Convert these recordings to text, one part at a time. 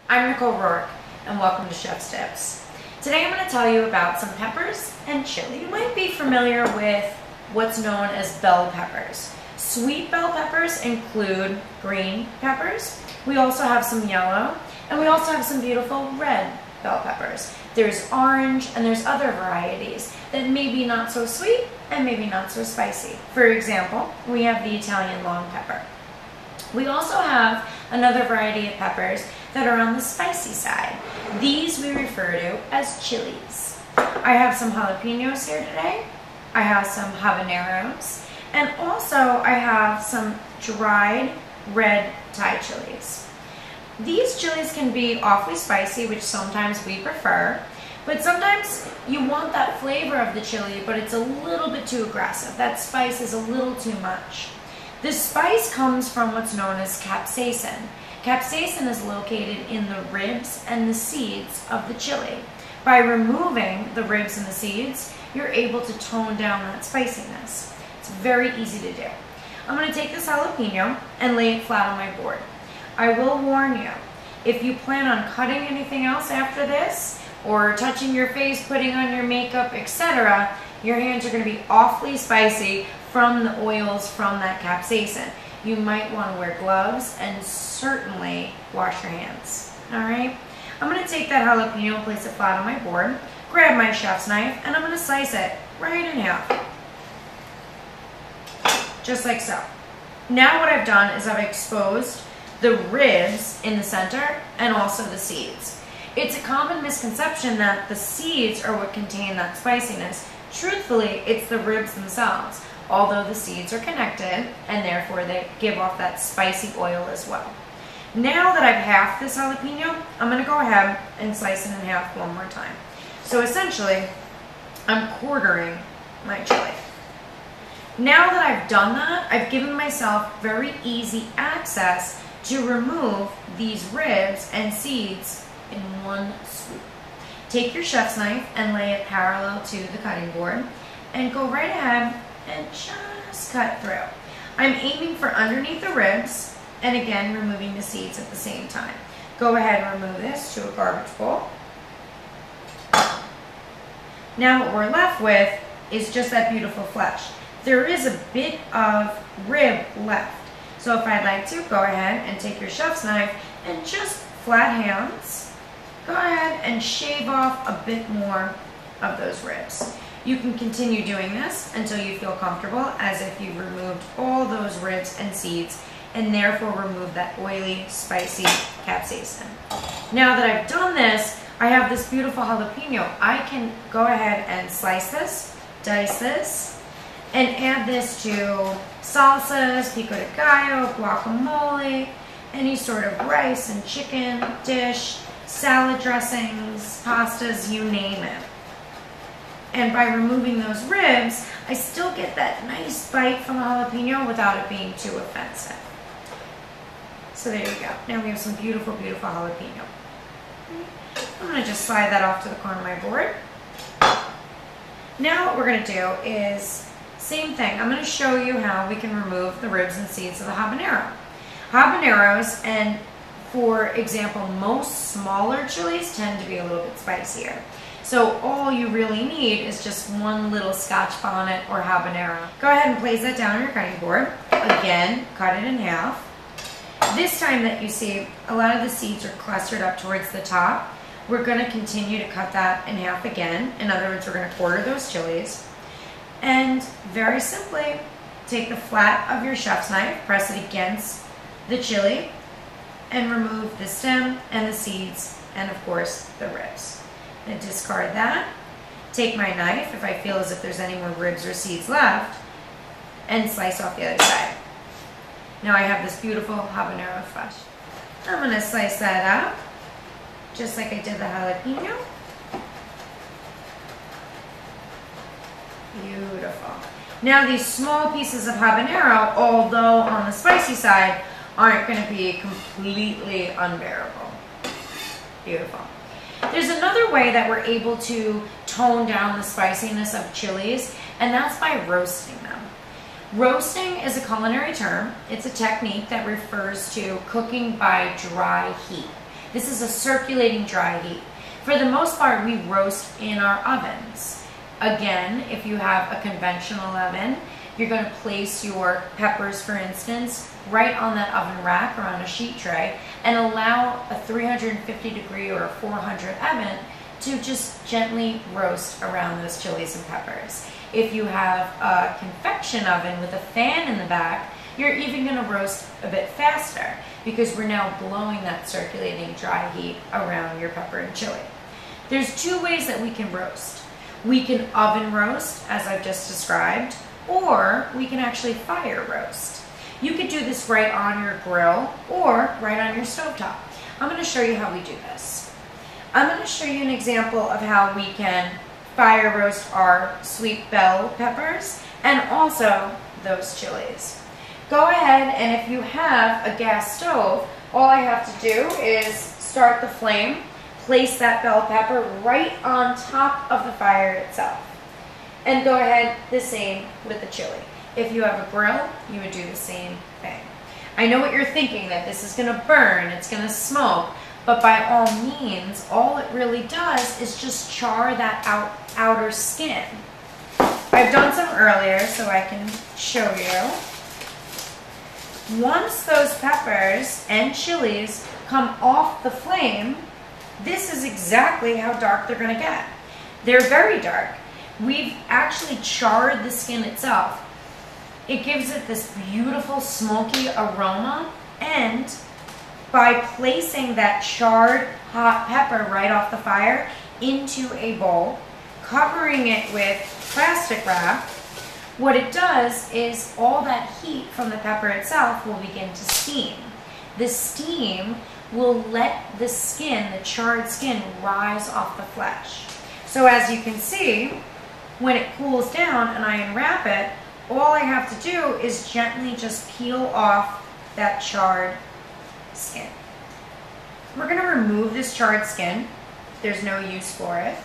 I'm Nicole Roarke, and welcome to Chef's Tips. Today I'm going to tell you about some peppers and chili. You might be familiar with what's known as bell peppers. Sweet bell peppers include green peppers. We also have some yellow, and we also have some beautiful red bell peppers. There's orange, and there's other varieties that may be not so sweet and maybe not so spicy. For example, we have the Italian long pepper. We also have another variety of peppers that are on the spicy side. These we refer to as chilies. I have some jalapenos here today. I have some habaneros, and also I have some dried red Thai chilies. These chilies can be awfully spicy, which sometimes we prefer, but sometimes you want that flavor of the chili, but it's a little bit too aggressive. That spice is a little too much. This spice comes from what's known as capsaicin. Capsaicin is located in the ribs and the seeds of the chili. By removing the ribs and the seeds, you're able to tone down that spiciness. It's very easy to do. I'm going to take this jalapeno and lay it flat on my board. I will warn you, if you plan on cutting anything else after this, or touching your face, putting on your makeup, etc., your hands are going to be awfully spicy from the oils from that capsaicin. You might want to wear gloves and certainly wash your hands. Alright? I'm going to take that jalapeno and place it flat on my board, grab my chef's knife, and I'm going to slice it right in half. Just like so. Now what I've done is I've exposed the ribs in the center and also the seeds. It's a common misconception that the seeds are what contain that spiciness. Truthfully, it's the ribs themselves, although the seeds are connected and therefore they give off that spicy oil as well. Now that I've halved this jalapeno, I'm going to go ahead and slice it in half one more time. So essentially, I'm quartering my chili. Now that I've done that, I've given myself very easy access to remove these ribs and seeds in one swoop. Take your chef's knife and lay it parallel to the cutting board and go right ahead and just cut through. I'm aiming for underneath the ribs and again removing the seeds at the same time. Go ahead and remove this to a garbage bowl. Now what we're left with is just that beautiful flesh. There is a bit of rib left. So if I'd like to, go ahead and take your chef's knife and just flat hands, go ahead and shave off a bit more of those ribs. You can continue doing this until you feel comfortable as if you've removed all those ribs and seeds and therefore removed that oily, spicy capsaicin. Now that I've done this, I have this beautiful jalapeno. I can go ahead and slice this, dice this, and add this to salsas, pico de gallo, guacamole, any sort of rice and chicken dish, salad dressings, pastas, you name it. And by removing those ribs, I still get that nice bite from the jalapeno without it being too offensive. So there you go. Now we have some beautiful, beautiful jalapeno. I'm going to just slide that off to the corner of my board. Now what we're going to do is, same thing. I'm going to show you how we can remove the ribs and seeds of the habanero. Habaneros, and for example, most smaller chilies tend to be a little bit spicier. So all you really need is just one little Scotch bonnet or habanero. Go ahead and place that down on your cutting board. Again, cut it in half. This time that you see a lot of the seeds are clustered up towards the top, we're going to continue to cut that in half again. In other words, we're going to quarter those chilies. And very simply, take the flat of your chef's knife, press it against the chili, and remove the stem and the seeds and of course the ribs. And discard that. Take my knife, if I feel as if there's any more ribs or seeds left, and slice off the other side. Now I have this beautiful habanero flesh. I'm going to slice that up, just like I did the jalapeno. Beautiful. Now these small pieces of habanero, although on the spicy side, aren't going to be completely unbearable. Beautiful. There's another way that we're able to tone down the spiciness of chilies, and that's by roasting them. Roasting is a culinary term. It's a technique that refers to cooking by dry heat. This is a circulating dry heat. For the most part, we roast in our ovens. Again, if you have a conventional oven, you're going to place your peppers, for instance, right on that oven rack or on a sheet tray and allow a 350 degree or a 400 oven to just gently roast around those chilies and peppers. If you have a convection oven with a fan in the back, you're even going to roast a bit faster because we're now blowing that circulating dry heat around your pepper and chili. There's two ways that we can roast. We can oven roast, as I've just described, or we can actually fire roast. You could do this right on your grill or right on your stovetop. I'm going to show you how we do this. I'm going to show you an example of how we can fire roast our sweet bell peppers and also those chilies. Go ahead, and if you have a gas stove, all I have to do is start the flame, place that bell pepper right on top of the fire itself. And go ahead the same with the chili. If you have a grill, you would do the same thing. I know what you're thinking, that this is going to burn, it's going to smoke, but by all means, all it really does is just char that outer skin. I've done some earlier, so I can show you. Once those peppers and chilies come off the flame, this is exactly how dark they're going to get. They're very dark. We've actually charred the skin itself. It gives it this beautiful smoky aroma, and by placing that charred hot pepper right off the fire into a bowl, covering it with plastic wrap, what it does is all that heat from the pepper itself will begin to steam. The steam will let the skin, the charred skin, rise off the flesh. So as you can see, when it cools down and I unwrap it, all I have to do is gently just peel off that charred skin. We're going to remove this charred skin. There's no use for it.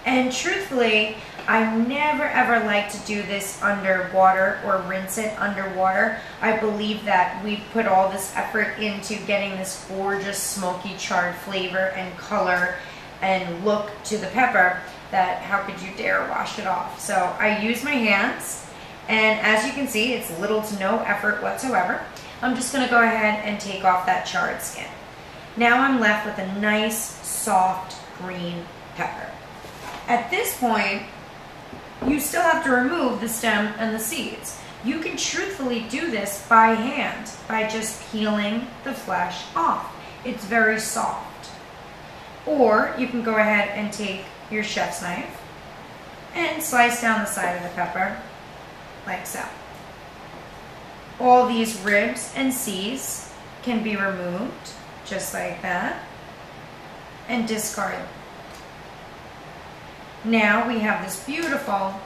And truthfully, I never ever like to do this underwater or rinse it underwater. I believe that we put all this effort into getting this gorgeous smoky charred flavor and color and look to the pepper that how could you dare wash it off. So I use my hands, and as you can see, it's little to no effort whatsoever. I'm just going to go ahead and take off that charred skin. Now I'm left with a nice soft green pepper. At this point, you still have to remove the stem and the seeds. You can truthfully do this by hand, by just peeling the flesh off. It's very soft. Or you can go ahead and take your chef's knife and slice down the side of the pepper like so. All these ribs and seeds can be removed just like that and discard. Now we have this beautiful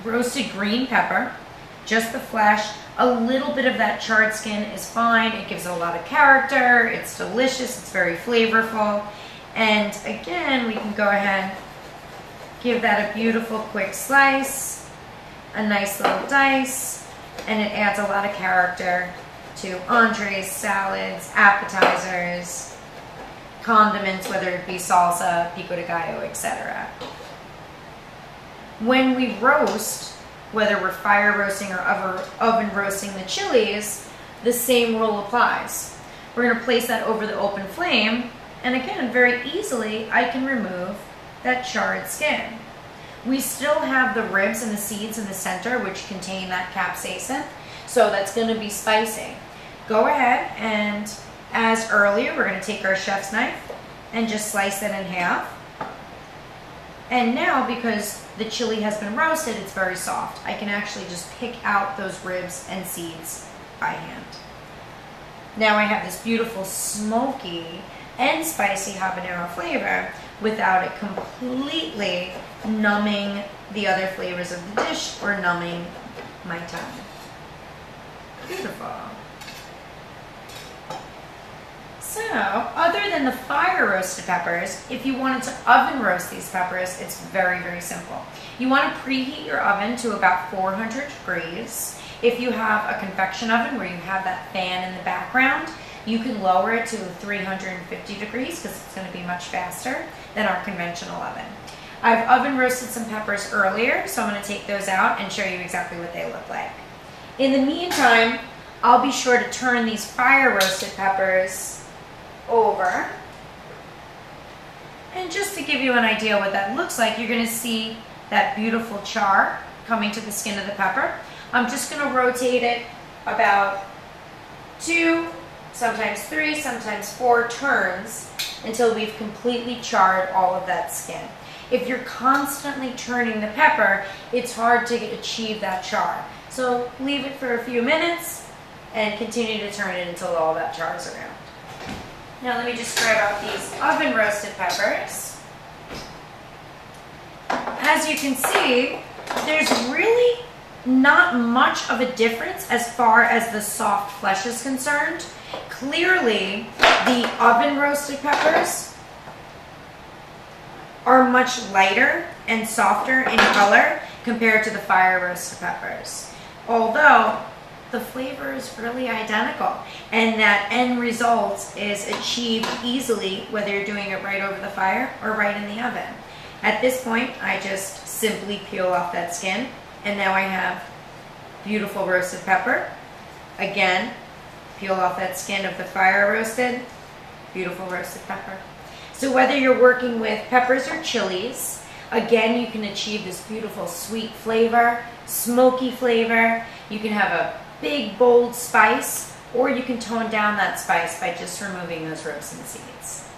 roasted green pepper, just the flesh. A little bit of that charred skin is fine. It gives it a lot of character. It's delicious. It's very flavorful. And again, we can go ahead, give that a beautiful quick slice, a nice little dice, and it adds a lot of character to entrees, salads, appetizers, condiments, whether it be salsa, pico de gallo, etc. When we roast, whether we're fire roasting or oven roasting the chilies, the same rule applies. We're going to place that over the open flame, and again, very easily, I can remove that charred skin. We still have the ribs and the seeds in the center, which contain that capsaicin, so that's going to be spicy. Go ahead, and as earlier, we're going to take our chef's knife and just slice it in half. And now, because the chili has been roasted, it's very soft. I can actually just pick out those ribs and seeds by hand. Now I have this beautiful smoky and spicy habanero flavor without it completely numbing the other flavors of the dish or numbing my tongue. Beautiful. So, other than the fire roasted peppers, if you wanted to oven roast these peppers, it's very, very simple. You want to preheat your oven to about 400 degrees. If you have a convection oven where you have that fan in the background, you can lower it to 350 degrees because it's going to be much faster than our conventional oven. I've oven roasted some peppers earlier, so I'm going to take those out and show you exactly what they look like. In the meantime, I'll be sure to turn these fire roasted peppers over. And just to give you an idea what that looks like, you're going to see that beautiful char coming to the skin of the pepper. I'm just going to rotate it about 2, sometimes 3, sometimes 4 turns until we've completely charred all of that skin. If you're constantly turning the pepper, it's hard to achieve that char. So leave it for a few minutes and continue to turn it until all that chars around. Now let me just grab out these oven roasted peppers. As you can see, there's really not much of a difference as far as the soft flesh is concerned. Clearly, the oven roasted peppers are much lighter and softer in color compared to the fire roasted peppers. Although the flavor is really identical, and that end result is achieved easily whether you're doing it right over the fire or right in the oven. At this point, I just simply peel off that skin, and now I have beautiful roasted pepper. Again, peel off that skin of the fire roasted, beautiful roasted pepper. So whether you're working with peppers or chilies, again, you can achieve this beautiful sweet flavor, smoky flavor. You can have a big, bold spice, or you can tone down that spice by just removing those roasting seeds.